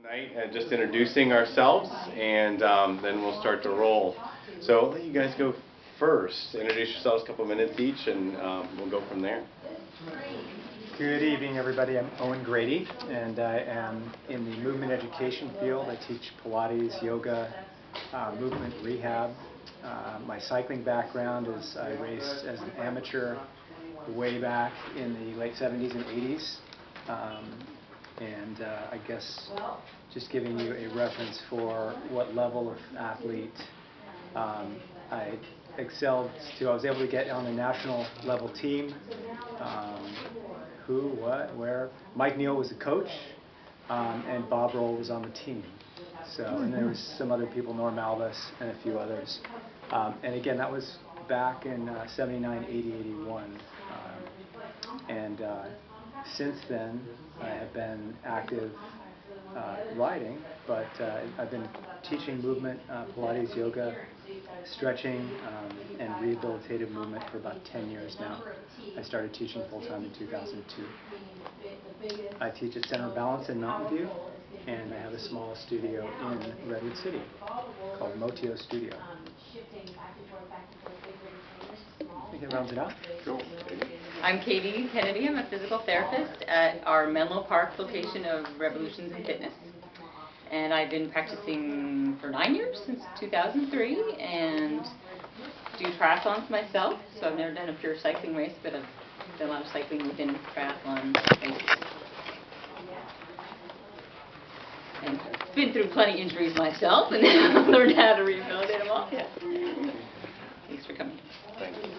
Tonight, just introducing ourselves, and then we'll start to roll. So I'll let you guys go first. Introduce yourselves a couple minutes each, and we'll go from there. Good evening, everybody. I'm Owen Grady, and I am in the movement education field. I teach Pilates, yoga, movement rehab. My cycling background is I raced as an amateur way back in the late 70s and 80s. I guess just giving you a reference for what level of athlete I excelled to. I was able to get on the national level team. Who, what, where. Mike Neal was the coach, and Bob Roll was on the team. So, and there was some other people, Norm Alvis and a few others. And again, that was back in 79, 80, 81. Since then, I have been active riding, but I've been teaching movement, Pilates, yoga, stretching, and rehabilitative movement for about 10 years now. I started teaching full-time in 2002. I teach at Center of Balance in Mountain View, and I have a small studio in Redwood City called Motio Studio. I think it rounds it out. Cool. I'm Katie Kennedy. I'm a physical therapist at our Menlo Park location of Revolutions in Fitness. And I've been practicing for 9 years, since 2003, and do triathlons myself. So I've never done a pure cycling race, but I've done a lot of cycling within triathlon races. And been through plenty of injuries myself, and learned how to rehabilitate them all. Yeah. Thanks for coming. Thank you.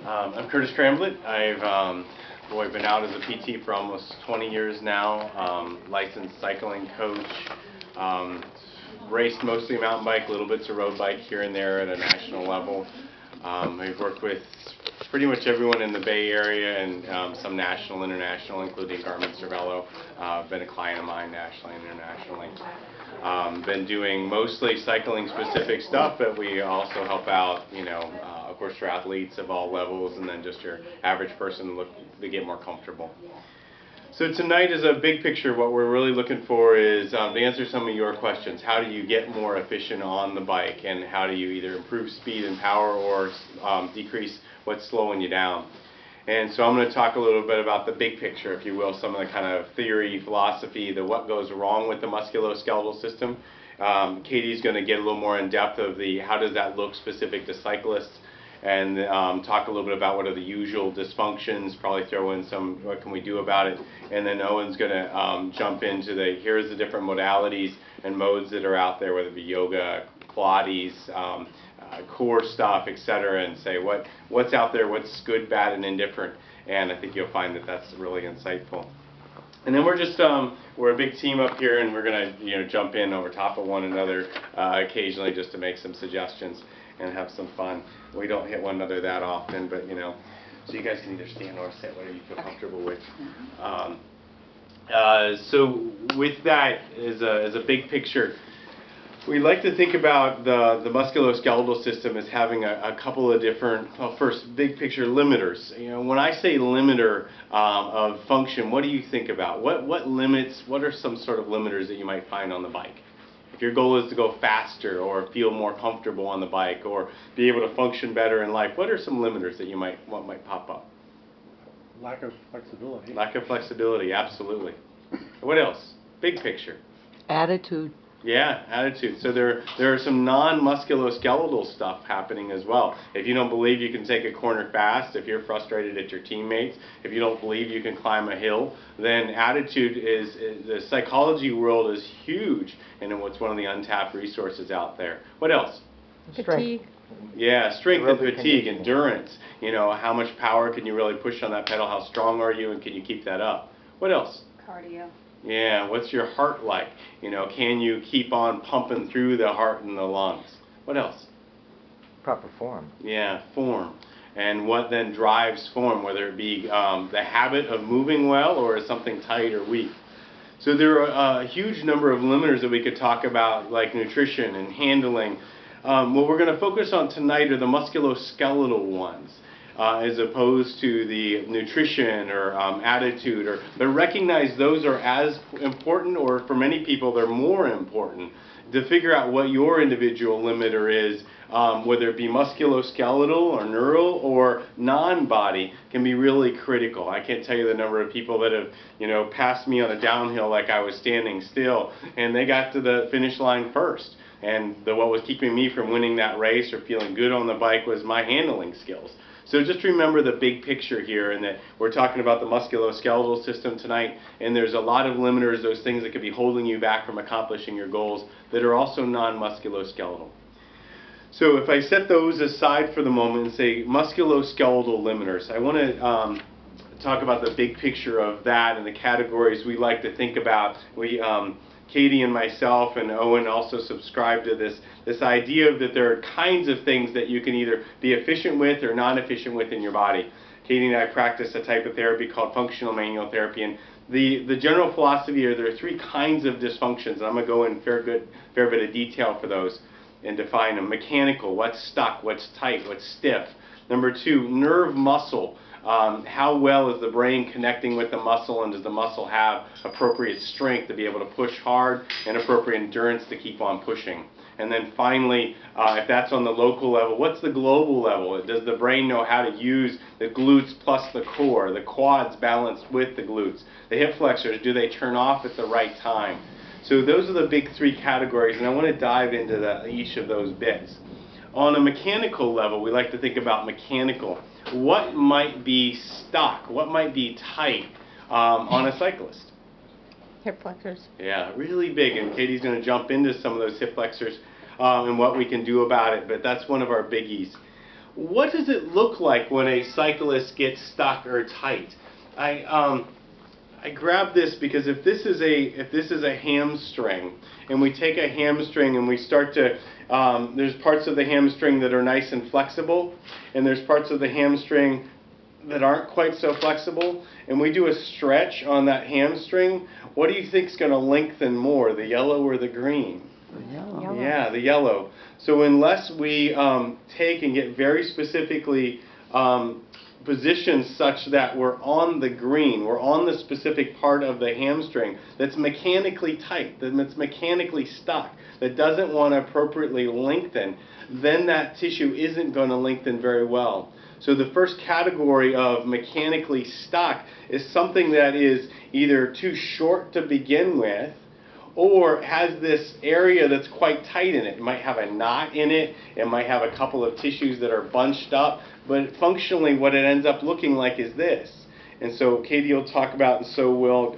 I'm Curtis Tramblett. I've been out as a PT for almost 20 years now. Licensed cycling coach. Raced mostly mountain bike, little bits of road bike here and there at a national level. I've worked with pretty much everyone in the Bay Area and some national, international, including Garmin Cervelo. Been a client of mine nationally and internationally. Been doing mostly cycling specific stuff, but we also help out, of course, for athletes of all levels, and then just your average person look to get more comfortable. So tonight is a big picture. What we're really looking for is to answer some of your questions. How do you get more efficient on the bike, and how do you either improve speed and power or decrease what's slowing you down? And so I'm going to talk a little bit about the big picture, if you will, some of the kind of theory, philosophy, the what goes wrong with the musculoskeletal system. Katie's going to get a little more in depth of the how does that look specific to cyclists, and talk a little bit about what are the usual dysfunctions, probably throw in some what can we do about it, and then Owen's going to jump into the here's the different modalities and modes that are out there, whether it be yoga, Pilates, core stuff, etc., and say what's out there, what's good, bad, and indifferent. And I think you'll find that that's really insightful. And then we're just we're a big team up here, and we're gonna jump in over top of one another occasionally just to make some suggestions and have some fun. We don't hit one another that often, but so you guys can either stand or sit, whatever you feel comfortable with. So with that as a big picture, we like to think about the musculoskeletal system as having a couple of different, first, big picture limiters. When I say limiter of function, what do you think about? What limits, what are some sort of limiters that you might find on the bike? If your goal is to go faster or feel more comfortable on the bike or be able to function better in life, what are some limiters that what might pop up? Lack of flexibility. Lack of flexibility, absolutely. What else? Big picture. Attitude. Yeah, attitude. So there are some non-musculoskeletal stuff happening as well. If you don't believe you can take a corner fast, if you're frustrated at your teammates, if you don't believe you can climb a hill, then attitude is the psychology world is huge, and it's one of the untapped resources out there. What else? Fatigue. Yeah, strength and fatigue, endurance. How much power can you really push on that pedal? How strong are you, and can you keep that up? What else? Cardio. Yeah, what's your heart like? Can you keep on pumping through the heart and the lungs? What else? Proper form. Yeah, form. And what then drives form, whether it be the habit of moving well or is something tight or weak. So there are a huge number of limiters that we could talk about, like nutrition and handling. What we're going to focus on tonight are the musculoskeletal ones. as opposed to the nutrition or attitude, but recognize those are as important, or for many people they're more important, to figure out what your individual limiter is, whether it be musculoskeletal or neural or non-body, can be really critical. I can't tell you the number of people that have, passed me on a downhill like I was standing still, and they got to the finish line first. And what was keeping me from winning that race or feeling good on the bike was my handling skills. So just remember the big picture here, and that we're talking about the musculoskeletal system tonight, and there's a lot of limiters, those things that could be holding you back from accomplishing your goals, that are also non-musculoskeletal. So if I set those aside for the moment and say musculoskeletal limiters, I want to talk about the big picture of that and the categories we like to think about. Katie and myself and Owen also subscribe to this idea of that there are kinds of things that you can either be efficient with or non-efficient with in your body. Katie and I practice a type of therapy called functional manual therapy, and the general philosophy are there are three kinds of dysfunctions, and I'm going to go in fair bit of detail for those and define them. Mechanical, what's stuck, what's tight, what's stiff. Number two, nerve muscle. How well is the brain connecting with the muscle, and does the muscle have appropriate strength to be able to push hard and appropriate endurance to keep on pushing? And then finally, if that's on the local level, what's the global level? Does the brain know how to use the glutes plus the core, the quads balanced with the glutes? The hip flexors, do they turn off at the right time? So those are the big three categories, and I want to dive into each of those bits. On a mechanical level, we like to think about mechanical. What might be stuck? What might be tight on a cyclist? Hip flexors. Yeah, really big, and Katie's going to jump into some of those hip flexors and what we can do about it, but that's one of our biggies. What does it look like when a cyclist gets stuck or tight? I grabbed this because if this is a hamstring, and we take a hamstring and we start to, there's parts of the hamstring that are nice and flexible, and there's parts of the hamstring that aren't quite so flexible, and we do a stretch on that hamstring. What do you think is going to lengthen more, the yellow or the green? Yellow. Yeah, the yellow. So unless we take and get very specifically positioned such that we're on the green, we're on the specific part of the hamstring that's mechanically tight, that's mechanically stuck, that doesn't want to appropriately lengthen, then that tissue isn't going to lengthen very well. So the first category of mechanically stuck is something that is either too short to begin with, or has this area that's quite tight in it. It might have a knot in it, it might have a couple of tissues that are bunched up, but functionally what it ends up looking like is this. And so Katie will talk about, and so will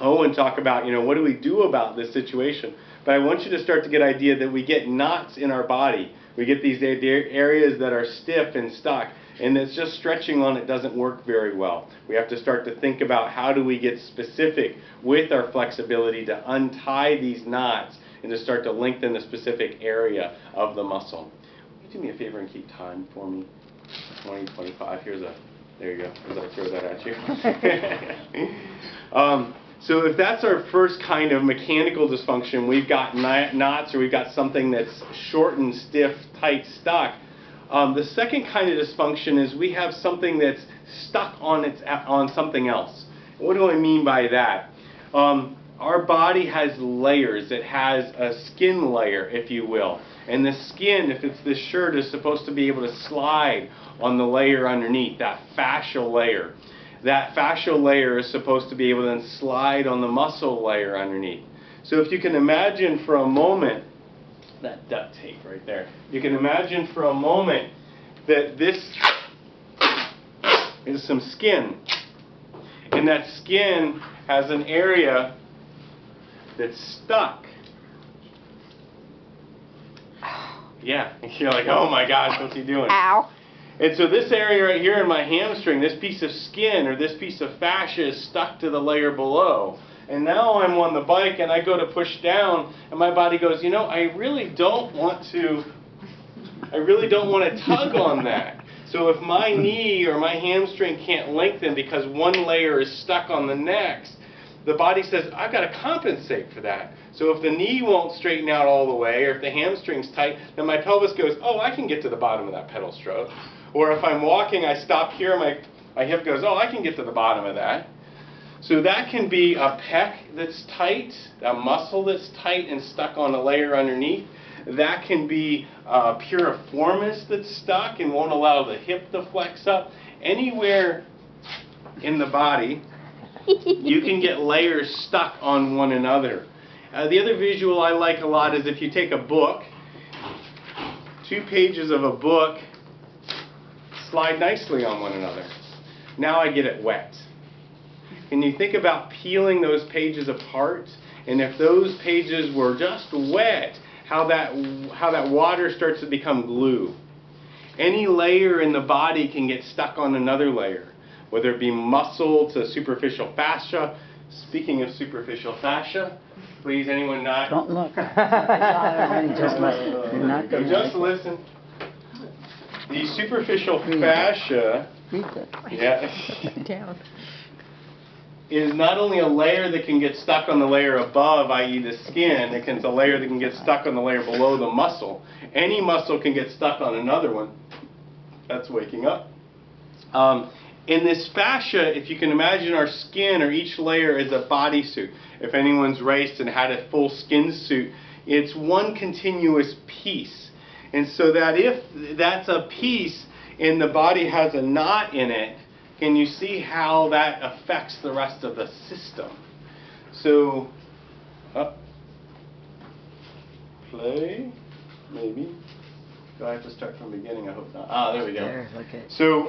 Owen talk about, what do we do about this situation? But I want you to start to get an idea that we get knots in our body. We get these areas that are stiff and stuck, and it's just stretching on it doesn't work very well. We have to start to think about how do we get specific with our flexibility to untie these knots and to start to lengthen the specific area of the muscle. Will you do me a favor and keep time for me? 20, 25, there you go, as I throw that at you. So if that's our first kind of mechanical dysfunction, we've got knots, or we've got something that's short and stiff, tight, stuck. The second kind of dysfunction is we have something that's stuck on something else. What do I mean by that? Our body has layers. It has a skin layer, if you will. And the skin, if it's this shirt, is supposed to be able to slide on the layer underneath, that fascial layer. That fascial layer is supposed to be able to then slide on the muscle layer underneath. So if you can imagine for a moment, that duct tape right there, you can imagine for a moment that this is some skin. And that skin has an area that's stuck. Yeah, you're like, oh my gosh, what's he doing? Ow. And so this area right here in my hamstring, this piece of skin or this piece of fascia is stuck to the layer below. And now I'm on the bike and I go to push down and my body goes, I really don't want to tug on that. So if my knee or my hamstring can't lengthen because one layer is stuck on the next, the body says, I've got to compensate for that. So if the knee won't straighten out all the way, or if the hamstring's tight, then my pelvis goes, oh, I can get to the bottom of that pedal stroke. Or if I'm walking, I stop here, my hip goes, oh, I can get to the bottom of that. So that can be a pec that's tight, a muscle that's tight and stuck on a layer underneath. That can be a piriformis that's stuck and won't allow the hip to flex up. Anywhere in the body, you can get layers stuck on one another. The other visual I like a lot is if you take a book, 2 pages of a book slide nicely on one another. Now I get it wet. And you think about peeling those pages apart, and if those pages were just wet, how that water starts to become glue. Any layer in the body can get stuck on another layer, whether it be muscle to superficial fascia. Speaking of superficial fascia, please, anyone not? Don't look. Just listen. You're not gonna Just like it. listen. The superficial fascia, Read it. yeah, Down. is not only a layer that can get stuck on the layer above, i.e. the skin, it's a layer that can get stuck on the layer below the muscle. Any muscle can get stuck on another one. That's waking up. In this fascia, if you can imagine our skin, or each layer is a bodysuit. If anyone's raced and had a full skin suit, it's one continuous piece. And so that if that's a piece and the body has a knot in it, can you see how that affects the rest of the system? So, play, maybe. Do I have to start from the beginning? I hope not. Ah, there we go. There, look at. So,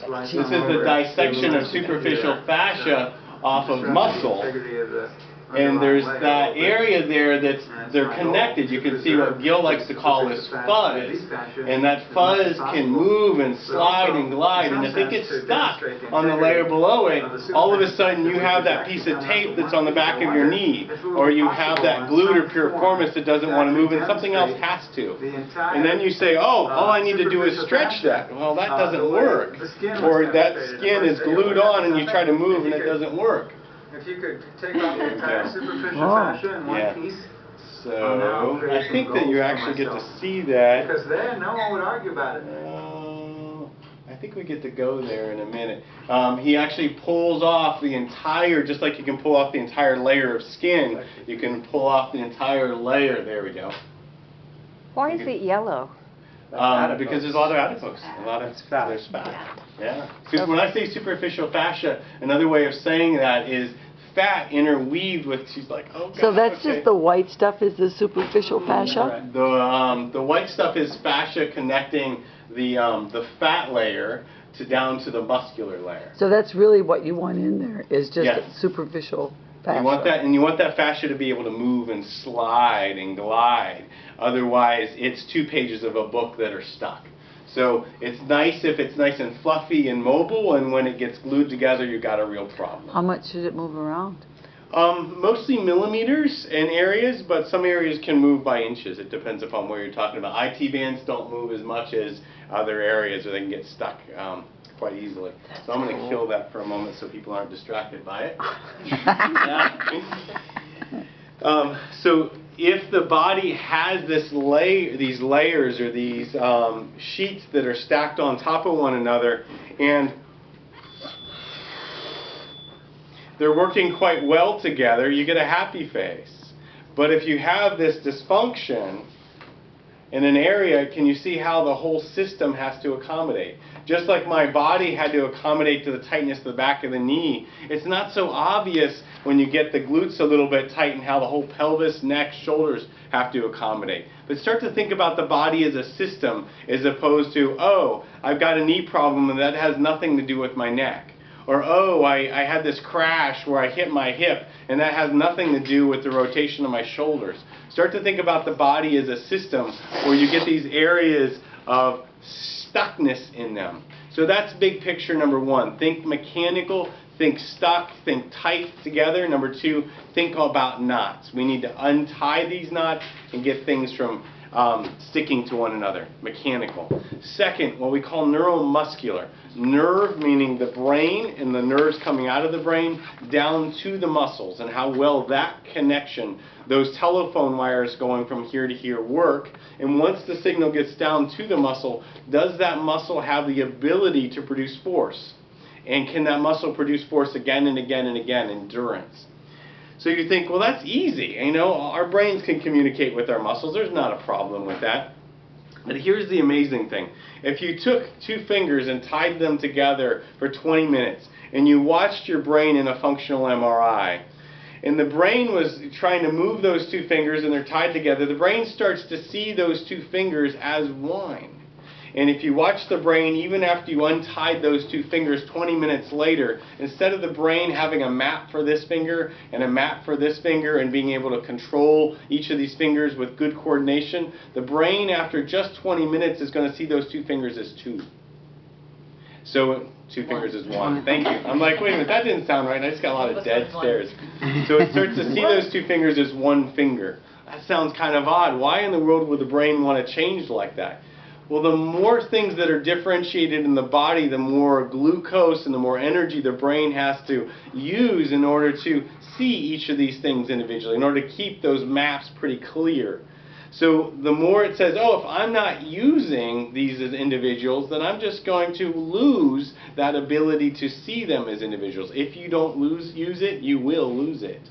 Like this is the dissection of superficial fascia off of muscle. And there's that area there they're connected. You can see what Gil likes to call this fuzz. And that fuzz can move and slide and glide. And if it gets stuck on the layer below it, all of a sudden you have that piece of tape that's on the back of your knee. Or you have that glute or piriformis that doesn't want to move and something else has to. And then you say, oh, all I need to do is stretch that. Well, that doesn't work. Or that skin is glued on and you try to move and it doesn't work. If you could take off the entire superficial Oh. fascia in one piece, So, I think that you actually get to see that. because then no one would argue about it. I think we get to go there in a minute. He actually pulls off the entire, just like you can pull off the entire layer of skin, you can pull off the entire layer. There we go. Why is it yellow? Because there's a lot of adipose. A lot of fat. There's fat. Yeah. Because when I say superficial fascia, another way of saying that is fat interweaved with. She's like, oh God. So that's okay. just the white stuff is the superficial fascia? The white stuff is fascia connecting the fat layer down to the muscular layer. So that's really what you want in there, is just Yes. superficial fascia. You want that, and you want that fascia to be able to move and slide and glide. Otherwise, it's 2 pages of a book that are stuck. So it's nice if it's nice and fluffy and mobile, and when it gets glued together, you've got a real problem. How much should it move around? Mostly millimeters in areas, but some areas can move by inches. It depends upon where you're talking about. IT bands don't move as much as other areas, or they can get stuck quite easily. So I'm going to kill that for a moment so people aren't distracted by it. So if the body has these layers or these sheets that are stacked on top of one another, and they're working quite well together, you get a happy face. But if you have this dysfunction in an area, can you see how the whole system has to accommodate? Just like my body had to accommodate to the tightness of the back of the knee, it's not so obvious when you get the glutes a little bit tight and how the whole pelvis, neck, shoulders have to accommodate. But start to think about the body as a system as opposed to, oh, I've got a knee problem and that has nothing to do with my neck. Or, oh, I had this crash where I hit my hip and that has nothing to do with the rotation of my shoulders. Start to think about the body as a system where you get these areas of stuckness in them. So that's big picture number 1. Think mechanical, think stuck, think tight together. Number 2, think about knots. We need to untie these knots and get things from sticking to one another, mechanical. Second, what we call neuromuscular. Nerve meaning the brain and the nerves coming out of the brain down to the muscles, and how well that connection, those telephone wires going from here to here work. And once the signal gets down to the muscle, does that muscle have the ability to produce force? And can that muscle produce force again and again and again, endurance? So you think, well, that's easy. You know, our brains can communicate with our muscles. There's not a problem with that. But here's the amazing thing. If you took two fingers and tied them together for 20 minutes, and you watched your brain in a functional MRI, and the brain was trying to move those two fingers and they're tied together, the brain starts to see those two fingers as one. And if you watch the brain, even after you untied those two fingers 20 minutes later, instead of the brain having a map for this finger and a map for this finger and being able to control each of these fingers with good coordination, the brain after just 20 minutes is going to see those two fingers as two. So two fingers is one. Thank you. I'm like, wait a minute, that didn't sound right. I just got a lot of dead stares. So it starts to see those two fingers as one finger. That sounds kind of odd. Why in the world would the brain want to change like that? Well, the more things that are differentiated in the body, the more glucose and the more energy the brain has to use in order to see each of these things individually, in order to keep those maps pretty clear. So the more it says, oh, if I'm not using these as individuals, then I'm just going to lose that ability to see them as individuals. If you don't use it, you will lose it.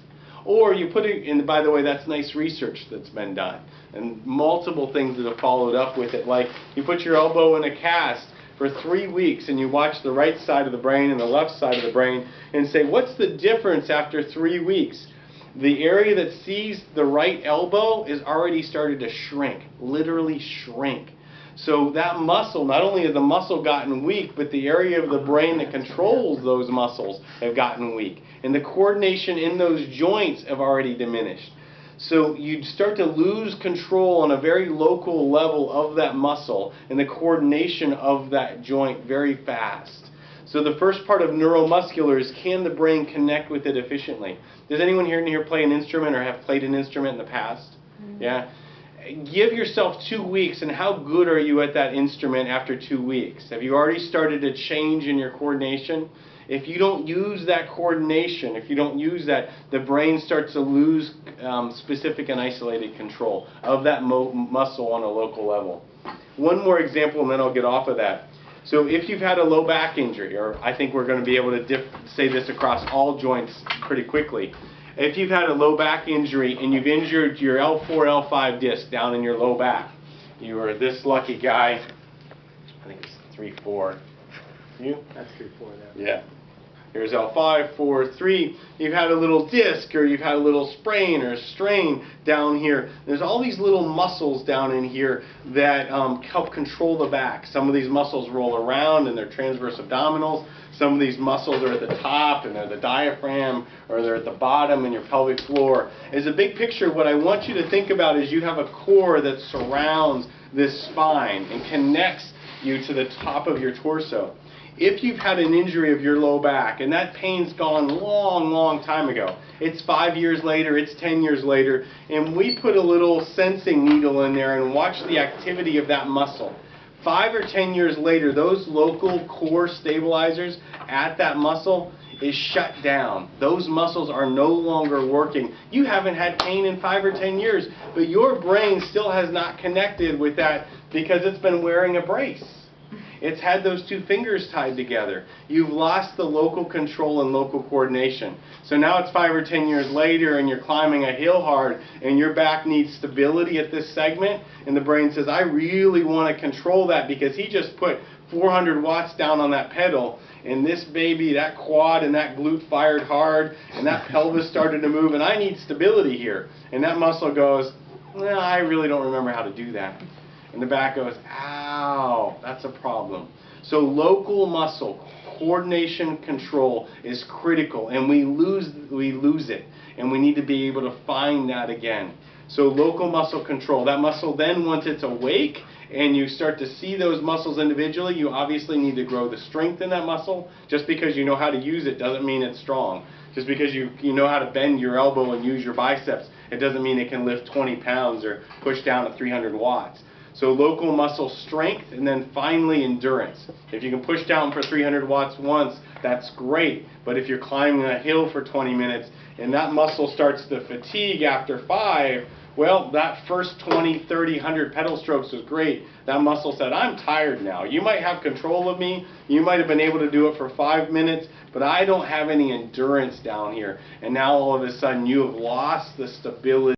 Or you put it, and by the way, that's nice research that's been done, and multiple things that have followed up with it. Like you put your elbow in a cast for 3 weeks and you watch the right side of the brain and the left side of the brain and say, what's the difference after 3 weeks? The area that sees the right elbow is already started to shrink, literally shrink. So that muscle, not only has the muscle gotten weak, but the area of the brain that controls those muscles have gotten weak. And the coordination in those joints have already diminished. So you start to lose control on a very local level of that muscle and the coordination of that joint very fast. So the first part of neuromuscular is, can the brain connect with it efficiently? Does anyone here play an instrument or have played an instrument in the past? Mm-hmm. Yeah? Give yourself 2 weeks, and how good are you at that instrument after 2 weeks? Have you already started to change in your coordination? If you don't use that coordination, if you don't use that, the brain starts to lose specific and isolated control of that muscle on a local level. One more example, and then I'll get off of that. So if you've had a low back injury, or I think we're going to be able to say this across all joints pretty quickly. If you've had a low back injury and you've injured your L4, L5 disc down in your low back, you were this lucky guy, I think it's 3, 4. You? That's 3, 4 there. Yeah. Here's L5, 4, 3. You've had a little disc, or you've had a little sprain or strain down here. There's all these little muscles down in here that help control the back. Some of these muscles roll around and they're transverse abdominals. Some of these muscles are at the top and they're the diaphragm, or they're at the bottom in your pelvic floor. As a big picture, what I want you to think about is you have a core that surrounds this spine and connects you to the top of your torso. If you've had an injury of your low back, and that pain's gone long time ago, it's 5 years later, it's 10 years later, and we put a little sensing needle in there and watch the activity of that muscle. 5 or 10 years later, those local core stabilizers at that muscle is shut down. Those muscles are no longer working. You haven't had pain in 5 or 10 years, but your brain still has not connected with that because it's been wearing a brace. It's had those two fingers tied together. You've lost the local control and local coordination. So now it's 5 or 10 years later and you're climbing a hill hard and your back needs stability at this segment, and the brain says, I really want to control that because he just put 400 watts down on that pedal, and this baby, that quad and that glute fired hard, and that pelvis started to move, and I need stability here. And that muscle goes, well, I really don't remember how to do that. And the back goes, ow, that's a problem. So local muscle coordination control is critical, and we lose it, and we need to be able to find that again. So local muscle control, that muscle then, once it's awake and you start to see those muscles individually, you obviously need to grow the strength in that muscle. Just because you know how to use it doesn't mean it's strong. Just because you know how to bend your elbow and use your biceps, it doesn't mean it can lift 20 pounds or push down to 300 watts. So local muscle strength, and then finally endurance. If you can push down for 300 watts once, that's great. But if you're climbing a hill for 20 minutes and that muscle starts to fatigue after 5, well, that first 20, 30, 100 pedal strokes was great. That muscle said, I'm tired now. You might have control of me. You might have been able to do it for 5 minutes, but I don't have any endurance down here. And now all of a sudden you have lost the stability